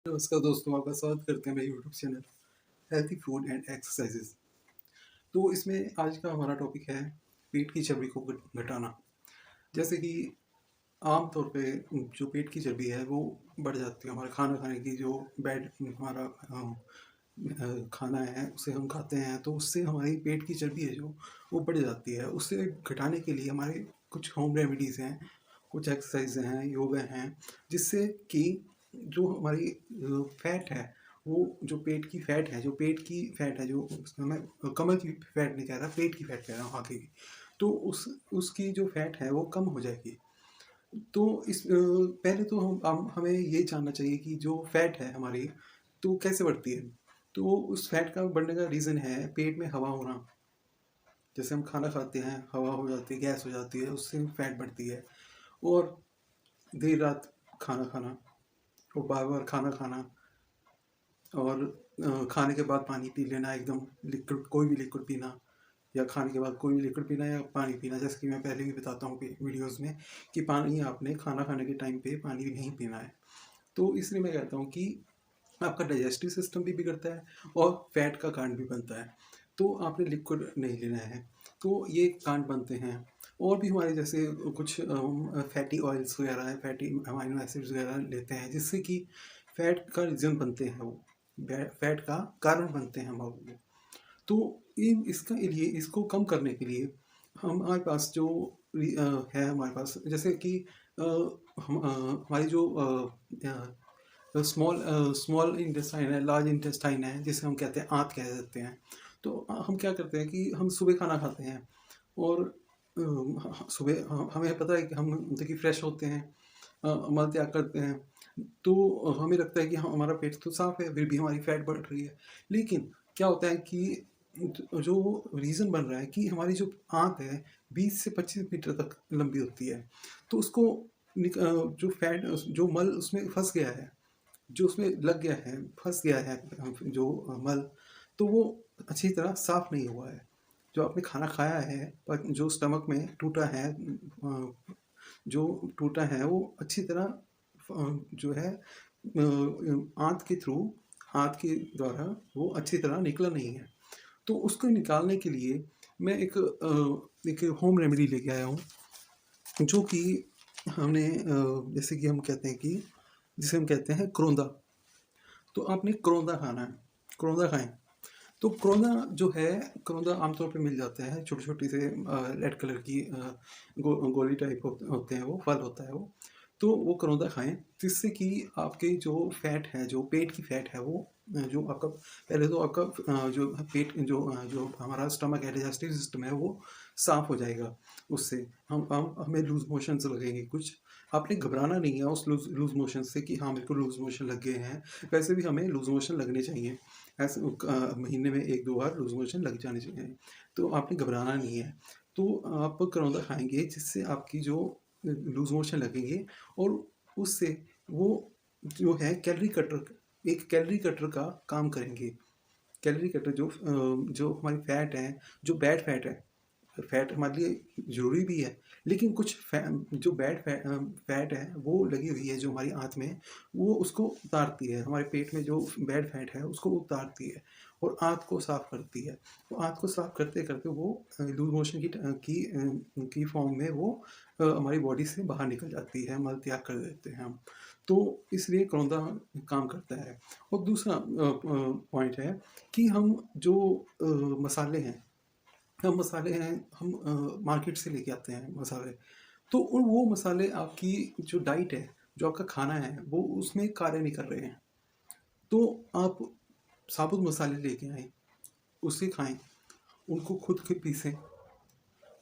नमस्कार दोस्तों, आपका स्वागत करते हैं मेरे YouTube channel healthy food and exercises. तो इसमें आज का हमारा टॉपिक है पेट की चर्बी को घटाना। जैसे कि आम तौर पे जो पेट की चर्बी है वो बढ़ जाती है हमारे खाना खाने की जो बैड हमारा खाना है उसे हम खाते हैं, तो उससे हमारी पेट की चर्बी है जो वो बढ़ जाती है। उससे घटाने के लिए हमारे कुछ होम रेमेडीज़ हैं, कुछ एक्सरसाइज हैं, योगा हैं, जिससे कि जो हमारी फैट है, वो जो पेट की फैट है, जो मैं कमर की फैट नहीं कह रहा, पेट की फैट कह रहा हूँ, आगे की। तो उसकी जो फैट है वो कम हो जाएगी। तो पहले तो हमें ये जानना चाहिए कि जो फैट है हमारी, तो कैसे बढ़ती है। तो उस फैट का बढ़ने का रीज़न है पेट में हवा होना। जैसे हम खाना खाते हैं, हवा हो जाती है, गैस हो जाती है, उससे फैट बढ़ती है। और देर रात खाना खाना और बार बार खाना खाना और खाने के बाद पानी पी लेना, एकदम लिक्विड, कोई भी लिक्विड पीना, या खाने के बाद कोई भी लिक्विड पीना या पानी पीना। जैसे कि मैं पहले भी बताता हूँ वीडियोज़ में कि पानी आपने खाना खाने के टाइम पे पानी भी नहीं पीना है। तो इसलिए मैं कहता हूँ कि आपका डाइजेस्टिव सिस्टम भी बिगड़ता है और फैट का कांड भी बनता है। तो आपने लिक्विड नहीं लेना है, तो ये कांड बनते हैं। और भी हमारे जैसे कुछ फैटी ऑयल्स वगैरह है, फैटी अमाइनो एसिड्स वगैरह लेते हैं, जिससे कि फैट का रीज़न बनते हैं, वो फैट का कारण बनते हैं हमारे वो। तो इन इसका लिए इसको कम करने के लिए हमारे पास जो है, हमारे पास जैसे कि हमारी जो स्मॉल इंटेस्टाइन है, लार्ज इंटेस्टाइन है, जिसे हम कहते हैं आंत कह सकते हैं। तो हम क्या करते हैं कि हम सुबह खाना खाते हैं और सुबह हमें पता है कि हम देखिए फ्रेश होते हैं, मल त्याग करते हैं, तो हमें लगता है कि हमारा पेट तो साफ है, फिर भी हमारी फैट बढ़ रही है। लेकिन क्या होता है कि जो रीज़न बन रहा है कि हमारी जो आंत है 20 से 25 मीटर तक लंबी होती है। तो उसको जो फैट, जो मल उसमें फंस गया है, जो उसमें लग गया है, फँस गया है जो मल, तो वो अच्छी तरह साफ़ नहीं हुआ है। जो आपने खाना खाया है पर जो स्टमक में टूटा है, जो टूटा है वो अच्छी तरह जो है आंत के थ्रू, आंत के द्वारा वो अच्छी तरह निकला नहीं है। तो उसको निकालने के लिए मैं एक होम रेमेडी लेके आया हूँ, जो कि हमने जैसे कि हम कहते हैं कि जिसे हम कहते हैं क्रोंदा। तो आपने क्रोंदा खाना है, क्रोंदा खाएँ। तो क्रोंदा जो है, क्रोंदा आमतौर पे मिल जाता है, छोटी-छोटी से रेड कलर की गोली टाइप होते हैं, वो फल होता है वो। तो वो क्रोंदा खाएँ, जिससे कि आपके जो फैट है, जो पेट की फैट है, वो जो आपका पहले तो आपका जो पेट जो हमारा स्टमक है, डाइजेस्टिव सिस्टम है, वो साफ़ हो जाएगा उससे। हम हमें लूज़ मोशंस लगेंगे कुछ। आपने घबराना नहीं है उस लूज़ मोशन से कि हाँ, मेरे को लूज़ मोशन लग गए हैं। वैसे भी हमें लूज़ मोशन लगने चाहिए। ऐसे महीने में 1-2 बार लूज़ मोशन लग जाने चाहिए। तो आपने घबराना नहीं है। तो आप करौंदा खाएँगे, जिससे आपकी जो लूज़ मोशन लगेंगे, और उससे वो जो है एक कैलोरी कटर का काम करेंगे। कैलोरी कटर जो हमारी फैट है, जो बैड फैट है, फैट हमारे लिए ज़रूरी भी है, लेकिन कुछ जो फैट है वो लगी हुई है जो हमारी आँत में, वो उसको उतारती है। हमारे पेट में जो बैड फैट है उसको उतारती है और आँत को साफ़ करती है। तो आँत को साफ़ करते-करते वो लूज़ मोशन की फॉर्म में वो हमारी बॉडी से बाहर निकल जाती है, मल त्याग कर देते हैं हम। तो इसलिए करौंदा काम करता है। और दूसरा पॉइंट है कि हम जो मसाले हैं, हम मार्केट से लेके आते हैं मसाले। तो वो मसाले आपकी जो डाइट है, जो आपका खाना है, वो उसमें कार्य नहीं कर रहे हैं। तो आप साबुत मसाले लेके आएँ, उसे खाएँ, उनको खुद के पीसें।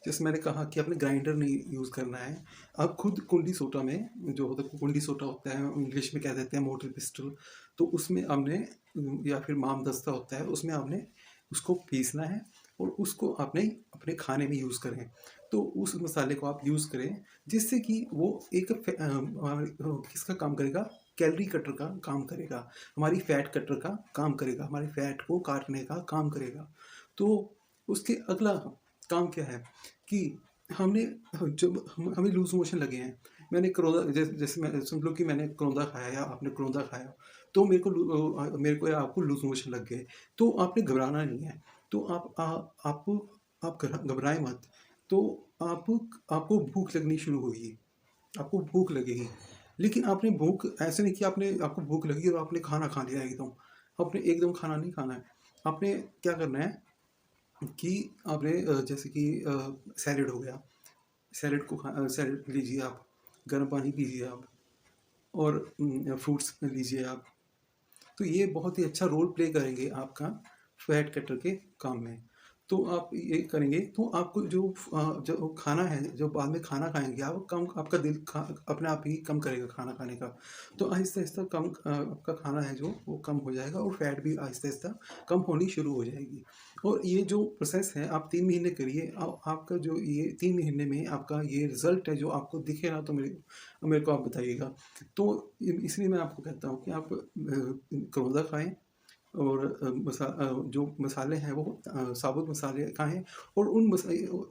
जैसे मैंने कहा कि आपने ग्राइंडर नहीं यूज़ करना है। आप खुद कुंडी सोटा में, जो होता है कुंडी सोटा होता है, इंग्लिश में कह देते हैं मोटर पिस्टल, तो उसमें आपने या फिर मामदस्ता होता है, उसमें आपने उसको पीसना है और उसको आपने अपने खाने में यूज़ करें। तो उस मसाले को आप यूज़ करें, जिससे कि वो किसका काम करेगा? कैलोरी कटर का काम करेगा, हमारी फैट कटर का काम करेगा, हमारी फैट को काटने का काम करेगा। तो उसके अगला काम क्या है कि हमने जब हमें लूज़ मोशन लगे हैं, मैंने करोंदा जैसे मैं समझ लो कि मैंने करोंदा खाया या आपने करोंदा खाया, तो मेरे को या आपको लूज़ मोशन लग गए, तो आपने घबराना नहीं है। तो आप घबराएँ मत। तो आप आपको भूख लगनी शुरू होगी, आपको भूख लगेगी। लेकिन आपने भूख ऐसे नहीं कि आपको भूख लगी और आपने खाना खा लिया एकदम। आपने एकदम खाना नहीं खाना है। आपने क्या करना है कि आपने जैसे कि सैलेड हो गया, सैलेड लीजिए आप, गर्म पानी पीजिए आप और फ्रूट्स में लीजिए आप। तो ये बहुत ही अच्छा रोल प्ले करेंगे आपका फैट कटर के काम में। तो आप ये करेंगे तो आपको जो खाना है, जो बाद में खाना खाएँगे आप, कम आपका दिल अपने आप ही कम करेगा खाना खाने का। तो आहिस्ता-आहिस्ता आपका खाना है जो वो कम हो जाएगा और फैट भी आहिस्ता-आहिस्ता कम होनी शुरू हो जाएगी। और ये जो प्रोसेस है आप 3 महीने करिए, आपका जो ये 3 महीने में आपका ये रिज़ल्ट है जो आपको दिखे ना, तो मेरे को आप बताइएगा। तो इसलिए मैं आपको कहता हूँ कि आप करौंदा खाएँ और जो मसाले हैं वो साबुत मसाले खाएँ। और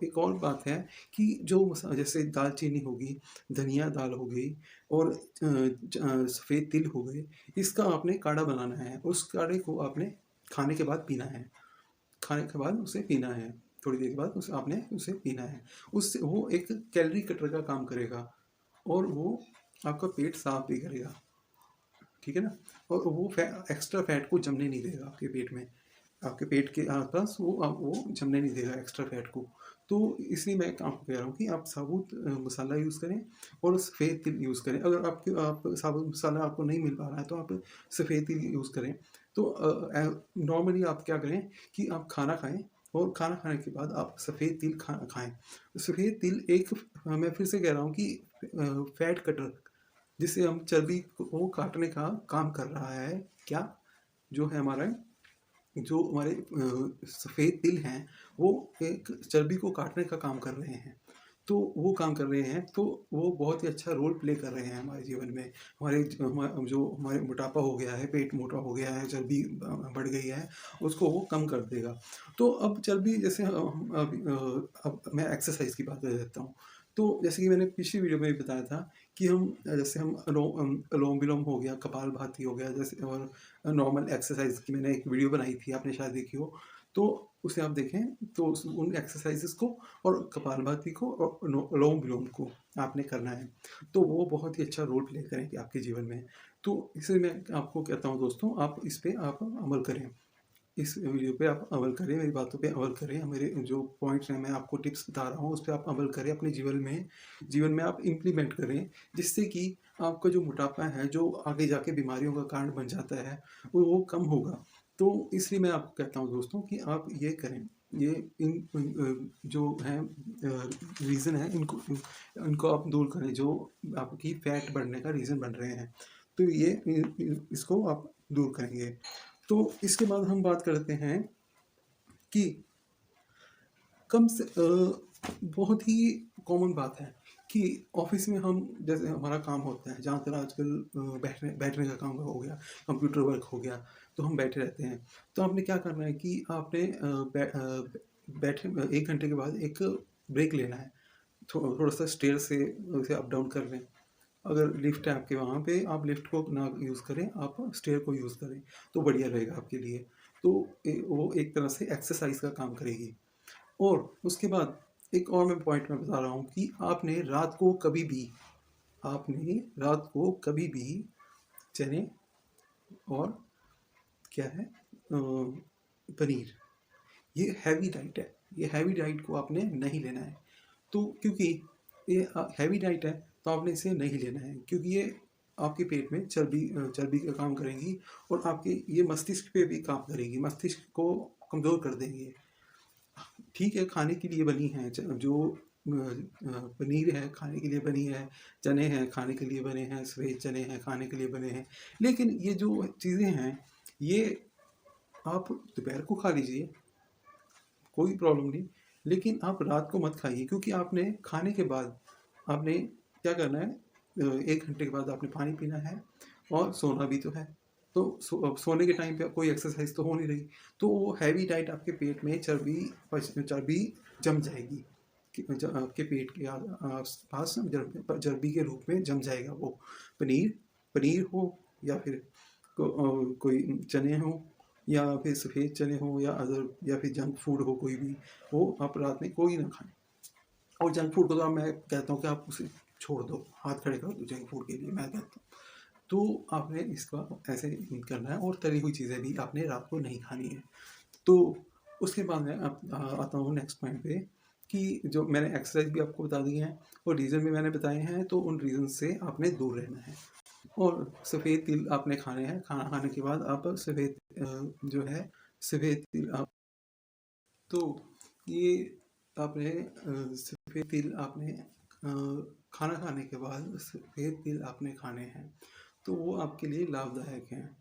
एक और बात है कि जो जैसे दालचीनी होगी, धनिया दाल हो गई और सफ़ेद तिल हो गए, इसका आपने काढ़ा बनाना है। उस काढ़े को आपने खाने के बाद पीना है। खाने के बाद उसे पीना है, थोड़ी देर के बाद आपने उसे पीना है। उससे वो एक कैलोरी कटर का काम करेगा और वो आपका पेट साफ भी करेगा, ठीक है ना? और वो एक्स्ट्रा फैट को जमने नहीं देगा आपके पेट में, आपके पेट के आसपास वो जमने नहीं देगा एक्स्ट्रा फैट को। तो इसलिए मैं आपको कह रहा हूँ कि आप साबुत मसाला यूज़ करें और सफ़ेद तिल यूज़ करें। अगर आप साबुत मसाला आपको नहीं मिल पा रहा है तो आप सफ़ेद तिल यूज़ करें। तो नॉर्मली आप क्या करें कि आप खाना खाएँ और खाना खाने के बाद आप सफ़ेद तिल खाएँ। सफ़ेद तिल एक, मैं फिर से कह रहा हूँ कि फैट कटर, जिससे हम चर्बी को काटने का काम कर रहा है। क्या? जो है हमारा जो हमारे सफ़ेद तिल हैं, वो एक चर्बी को काटने का काम कर रहे हैं। तो वो काम कर रहे हैं, तो वो बहुत ही अच्छा रोल प्ले कर रहे हैं हमारे जीवन में। जो हमारे मोटापा हो गया है, पेट मोटा हो गया है, चर्बी बढ़ गई है, उसको वो कम कर देगा। तो अब चर्बी जैसे अब मैं एक्सरसाइज़ की बात कर देता हूँ। तो जैसे कि मैंने पिछली वीडियो में भी बताया था कि जैसे हम अनुलोम-विलोम हो गया, कपालभाति हो गया, जैसे और नॉर्मल एक्सरसाइज की मैंने एक वीडियो बनाई थी, आपने शायद देखी हो। तो उसे आप देखें, तो उन एक्सरसाइजेस को और कपालभाति को और अनुलोम-विलोम को आपने करना है। तो वो बहुत ही अच्छा रोल प्ले करेंगे आपके जीवन में। तो इसलिए मैं आपको कहता हूँ दोस्तों, आप इस पे आप अमल करें। इस वीडियो पे आप अमल करें, मेरी बातों पे अमल करें, मेरे जो पॉइंट्स हैं, मैं आपको टिप्स बता रहा हूँ, उस पे आप अमल करें, अपने जीवन में आप इम्प्लीमेंट करें, जिससे कि आपका जो मोटापा है, जो आगे जाके बीमारियों का कारण बन जाता है, वो कम होगा। तो इसलिए मैं आपको कहता हूँ दोस्तों कि आप ये करें। ये जो हैं रीज़न है, इनको आप दूर करें, जो आपकी फैट बढ़ने का रीज़न बन रहे हैं। तो इसको आप दूर करेंगे। तो इसके बाद हम बात करते हैं कि बहुत ही कॉमन बात है कि ऑफिस में हम जैसे हमारा काम होता है, ज़्यादातर आजकल बैठने बैठने का काम हो गया, कंप्यूटर वर्क हो गया, तो हम बैठे रहते हैं। तो आपने क्या करना है कि आपने बैठे 1 घंटे के बाद एक ब्रेक लेना है। थोड़ा-सा स्टेयर से अप डाउन कर लें। अगर लिफ्ट है आपके वहाँ पे, आप लिफ्ट को ना यूज़ करें, आप स्टेयर को यूज़ करें, तो बढ़िया रहेगा आपके लिए। तो वो एक तरह से एक्सरसाइज़ का काम करेगी। और उसके बाद एक और मैं पॉइंट मैं बता रहा हूँ कि आपने रात को कभी भी चने और क्या है पनीर, ये हैवी डाइट है। ये हैवी डाइट को आपने नहीं लेना है। तो क्योंकि ये हैवी डाइट है, तो आपने इसे नहीं लेना है, क्योंकि ये आपके पेट में चर्बी का काम करेंगी और आपके ये मस्तिष्क पे भी काम करेगी, मस्तिष्क को कमज़ोर कर देंगे। ठीक है, खाने के लिए बनी है, पनीर है खाने के लिए बनी है, चने हैं खाने के लिए बने हैं, सफ़ेद चने हैं खाने के लिए बने हैं। लेकिन ये जो चीज़ें हैं, ये आप दोपहर को खा लीजिए, कोई प्रॉब्लम नहीं। लेकिन आप रात को मत खाइए, क्योंकि आपने खाने के बाद आपने क्या करना है, 1 घंटे के बाद आपने पानी पीना है और सोना भी तो है। तो सोने के टाइम पे कोई एक्सरसाइज़ तो हो नहीं रही, तो वो हैवी डाइट आपके पेट में चर्बी जम जाएगी। आपके पेट के आस-पास ना चर्बी के रूप में जम जाएगा वो। पनीर पनीर हो या फिर कोई चने हों या फिर सफ़ेद चने हों या या फिर जंक फूड हो कोई भी, वो आप रात में कोई ना खाएँ। और जंक फूड को तो मैं कहता हूँ कि आप उसे छोड़ दो, हाथ खड़े कर दो जंक फूड के लिए, मैं कहता हूँ। तो आपने इसका ऐसे करना है और तली हुई चीज़ें भी आपने रात को नहीं खानी है। तो उसके बाद मैं अब आता हूँ नेक्स्ट पॉइंट पे कि जो मैंने एक्सरसाइज़ भी आपको बता दी है और रीज़न भी मैंने बताए हैं, तो उन रीज़न से आपने दूर रहना है। और सफ़ेद तिल आपने खाने हैं, खाना खाने के बाद आप जो है सफ़ेद तिल आप तो ये आपने सफ़ेद तिल आपने खाना खाने के बाद सफ़ेद तिल आपने खाने हैं, तो वो आपके लिए लाभदायक हैं।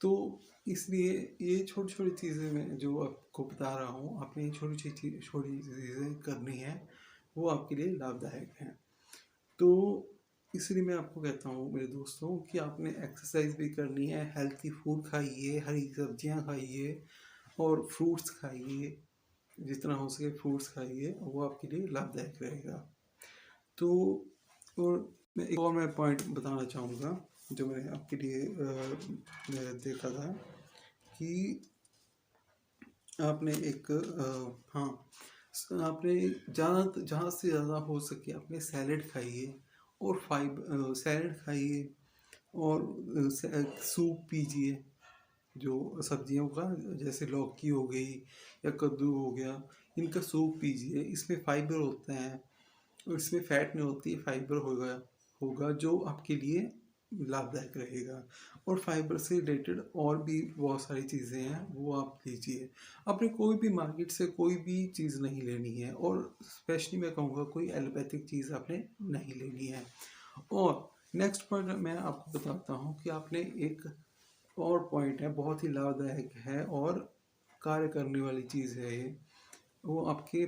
तो इसलिए ये छोटी-छोटी चीज़ें मैं जो आपको बता रहा हूँ, आपने छोटी चीज़ें करनी है, वो आपके लिए लाभदायक हैं। तो इसलिए मैं आपको कहता हूँ मेरे दोस्तों कि आपने एक्सरसाइज भी करनी है, हेल्थी फूड खाइए, हरी सब्जियाँ खाइए और फ्रूट्स खाइए, जितना हो सके फ्रूट्स खाइए, वो आपके लिए लाभदायक रहेगा। तो और मैं पॉइंट बताना चाहूँगा, जो मैंने आपके लिए देखा था कि आपने हाँ, आपने जहाँ से ज़्यादा हो सके आपने सैलेड खाइए और सैलेड खाइए और सूप पीजिए, जो सब्जियों का, जैसे लौकी हो गई या कद्दू हो गया, इनका सूप पीजिए। इसमें फाइबर होता है और इसमें फैट नहीं होती, फाइबर होगा होगा जो आपके लिए लाभदायक रहेगा। और फाइबर से रिलेटेड और भी बहुत सारी चीज़ें हैं, वो आप लीजिए। आपने कोई भी मार्केट से कोई भी चीज़ नहीं लेनी है और स्पेशली मैं कहूँगा कोई एलोपैथिक चीज़ आपने नहीं लेनी है। और नेक्स्ट पॉइंट मैं आपको बताता हूँ कि आपने एक और पॉइंट है, बहुत ही लाभदायक है और कार्य करने वाली चीज़ है ये। वो आपके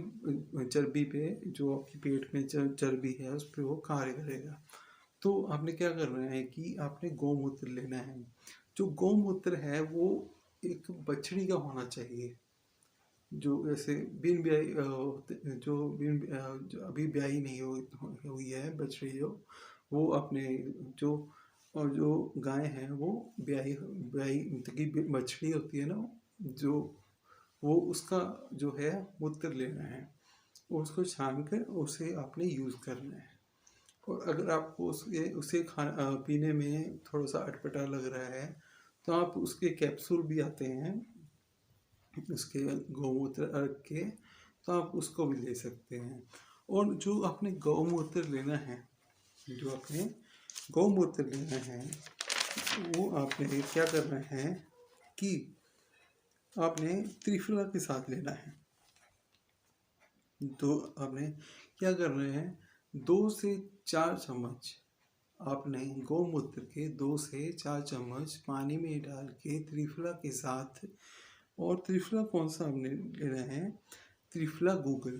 चर्बी पे, जो आपके पेट में चर्बी है उस पे वो कार्य करेगा। तो आपने क्या करना है कि आपने गौमूत्र लेना है। जो गौमूत्र है वो एक बछड़ी का होना चाहिए, जो ऐसे बिन ब्याई जो अभी ब्याही नहीं हुई है बछड़ी, जो वो अपने जो और जो गाय है वो ब्याही ब्याही मतलब कि बछड़ी होती है ना, जो वो उसका जो है मूत्र लेना है और उसको छान कर उसे आपने यूज़ करना है। और अगर आपको उसे पीने में थोड़ा सा अटपटा लग रहा है, तो आप उसके कैप्सूल भी आते हैं उसके गौमूत्र रख के, तो आप उसको भी ले सकते हैं। और जो आपने गौमूत्र लेना है, जो आपने गौमूत्र लेना है, वो आपने क्या करना है कि आपने त्रिफला के साथ लेना है। तो आपने क्या करना है, 2 से 4 चम्मच आपने गौमूत्र के 2 से 4 चम्मच पानी में डाल के त्रिफला के साथ, और त्रिफला कौन सा आपने लेना है, त्रिफला गूगल,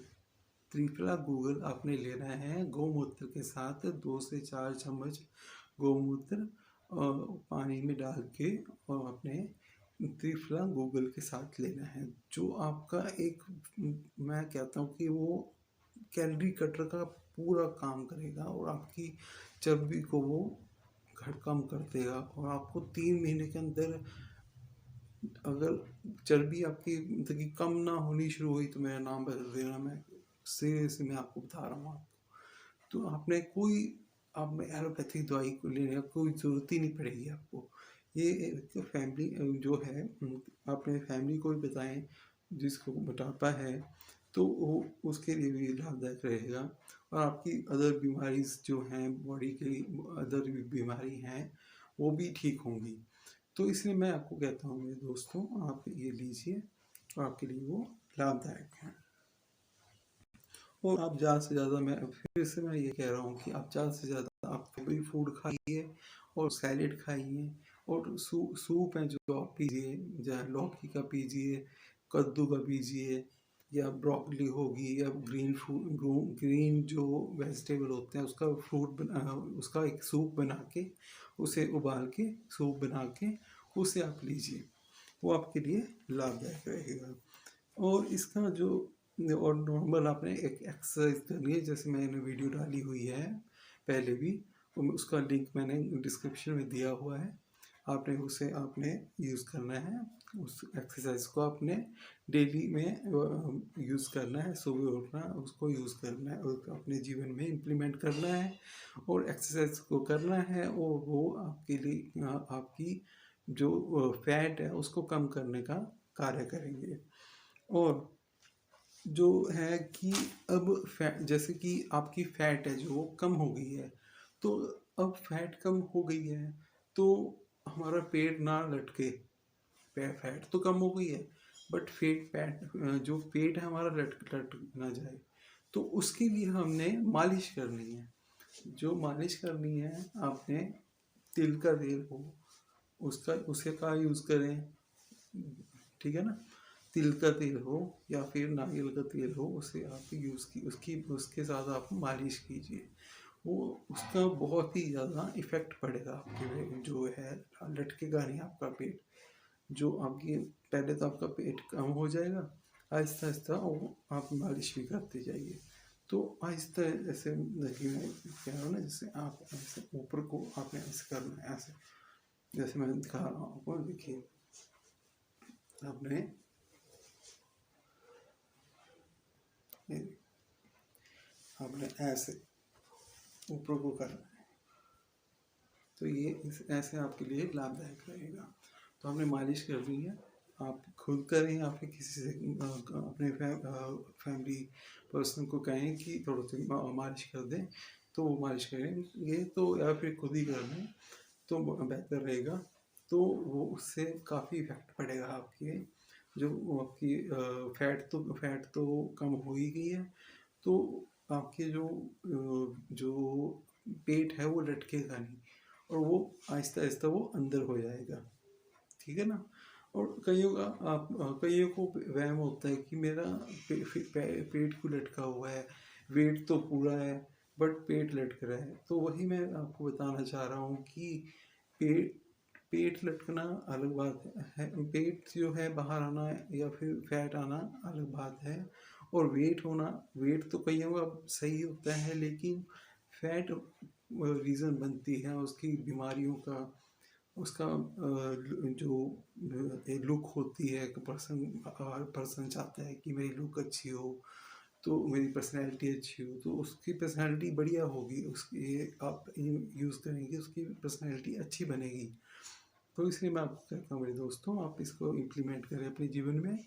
त्रिफला गूगल आपने लेना है गौमूत्र के साथ 2 से 4 चम्मच गौमूत्र पानी में डाल के, और आपने त्रिफला गूगल के साथ लेना है, जो आपका एक, मैं कहता हूँ कि वो कैलोरी कटर का पूरा काम करेगा और आपकी चर्बी को वो कम कर देगा। और आपको 3 महीने के अंदर अगर चर्बी आपकी मतलब कि कम ना होनी शुरू हुई तो मेरा नाम बदल देना, मैं सीरियसली मैं आपको बता रहा हूँ आपको। तो आपने एलोपैथिक दवाई को लेने की कोई ज़रूरत ही नहीं पड़ेगी आपको। ये एक फैमिली जो है, अपने फैमिली को भी बताएं जिसको मोटापा है, तो वो उसके लिए भी लाभदायक रहेगा। और आपकी अदर बीमारीज जो हैं, बॉडी की अदर बीमारी हैं, वो भी ठीक होंगी। तो इसलिए मैं आपको कहता हूँ मेरे दोस्तों, आप ये लीजिए और आपके लिए वो लाभदायक है। और आप ज़्यादा से ज़्यादा, मैं फिर से मैं ये कह रहा हूँ कि आप ज़्यादा से ज़्यादा आप कोई फूड खाइए और सैलेड खाइए और सूप है जो आप पीजिए, चाहे लौकी का पीजिए, कद्दू का पीजिए, या ब्रोकली होगी, या ग्रीन जो वेजिटेबल होते हैं उसका उसका एक सूप बना के, उसे उबाल के सूप बना के उसे आप लीजिए, वो आपके लिए लाभदायक रहेगा। और इसका जो और नॉर्मल आपने एक एक्सरसाइज करनी है, जैसे मैंने वीडियो डाली हुई है पहले भी, उसका लिंक मैंने डिस्क्रिप्शन में दिया हुआ है। आपने उसे यूज़ करना है। उस एक्सरसाइज को आपने डेली में यूज़ करना है, सुबह उठना उसको यूज़ करना है और अपने जीवन में इम्प्लीमेंट करना है और एक्सरसाइज को करना है, और वो आपके लिए आपकी जो फैट है उसको कम करने का कार्य करेंगे। और जो है कि अब फैट, जैसे कि आपकी फैट है जो कम हो गई है, तो अब फैट कम हो गई है तो हमारा पेट ना लटके, फैट तो कम हो गई है बट जो पेट है हमारा लट लट ना जाए, तो उसके लिए हमने मालिश करनी है। जो मालिश करनी है आपने, तिल का तेल हो उसका उसे का यूज़ करें, ठीक है ना। तिल का तेल हो या फिर नारियल का तेल हो, उसे आप यूज़ की उसकी उसके साथ आप मालिश कीजिए। वो उसका बहुत ही ज़्यादा इफ़ेक्ट पड़ेगा आपके पे, जो है लटकेगा नहीं आपका पेट। जो आपकी पहले तो आपका पेट कम हो जाएगा, आहिस्ता आहिस्ता वो आप मालिश भी करते जाइए। तो आहिस्ता ऐसे देखिए, मैं कह रहा हूँ ना, जैसे आप ऐसे ऊपर को आपने ऐसे करना है, ऐसे जैसे मैं दिखा रहा हूँ आपको, देखिए आपने आपने ऐसे ऊपर को करना है, तो ये ऐसे आपके लिए लाभदायक रहेगा। तो आपने मालिश करनी है, आप खुद करें या फिर किसी से अपने फैमिली पर्सन को कहें कि थोड़ा सी मालिश कर दें, तो वो मालिश करेंगे, तो या फिर खुद ही कर लें तो बेहतर रहेगा। तो वो उससे काफ़ी इफेक्ट पड़ेगा आपके, जो आपकी फैट तो कम हो ही गई है, तो आपके जो पेट है वो लटकेगा नहीं, और वो आहिस्ता आहिस्ता वो अंदर हो जाएगा, ठीक है ना। और कईयों को वहम होता है कि मेरा पेट क्यों लटका हुआ है, वेट तो पूरा है बट पेट लटक रहा है। तो वही मैं आपको बताना चाह रहा हूँ कि पेट पेट लटकना अलग बात है, पेट जो है बाहर आना या फिर फैट आना अलग बात है, और वेट होना, वेट तो कईयों का सही होता है, लेकिन फैट रीज़न बनती है उसकी बीमारियों का, उसका जो लुक होती है, पर्सन चाहता है कि मेरी लुक अच्छी हो, तो मेरी पर्सनैलिटी अच्छी हो, तो उसकी पर्सनैलिटी बढ़िया होगी, उसकी आप यूज़ करेंगे उसकी पर्सनैलिटी अच्छी बनेगी। तो इसलिए मैं आपको कहता हूँ मेरे दोस्तों, आप इसको इम्प्लीमेंट करें अपने जीवन में,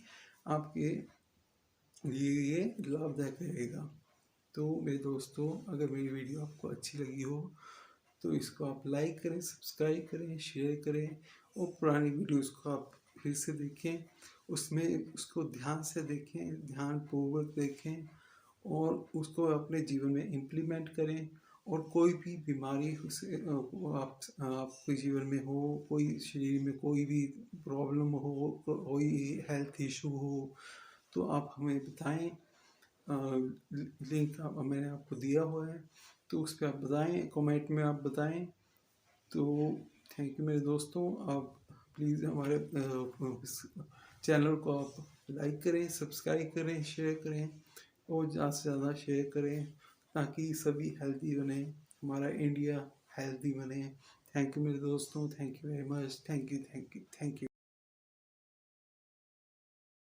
आपके लिए ये लाभदायक रहेगा। तो मेरे दोस्तों, अगर मेरी वीडियो आपको अच्छी लगी हो तो इसको आप लाइक करें, सब्सक्राइब करें, शेयर करें, और पुरानी वीडियोज़ को आप फिर से देखें, उसमें उसको ध्यान से देखें, ध्यानपूर्वक देखें, और उसको अपने जीवन में इम्प्लीमेंट करें। और कोई भी बीमारी उसे आपके जीवन में हो, कोई शरीर में कोई भी प्रॉब्लम हो, कोई हेल्थ इशू हो, तो आप हमें बताएं। लिंक मैंने आपको दिया हुआ है, तो उस पर आप बताएं, कमेंट में आप बताएं। तो थैंक यू मेरे दोस्तों, आप प्लीज़ हमारे इस चैनल को आप लाइक करें, सब्सक्राइब करें, शेयर करें, और ज़्यादा से ज़्यादा शेयर करें, ताकि सभी हेल्दी बने, हमारा इंडिया हेल्दी बने। थैंक यू मेरे दोस्तों, thank you very much, thank you, thank you, thank you.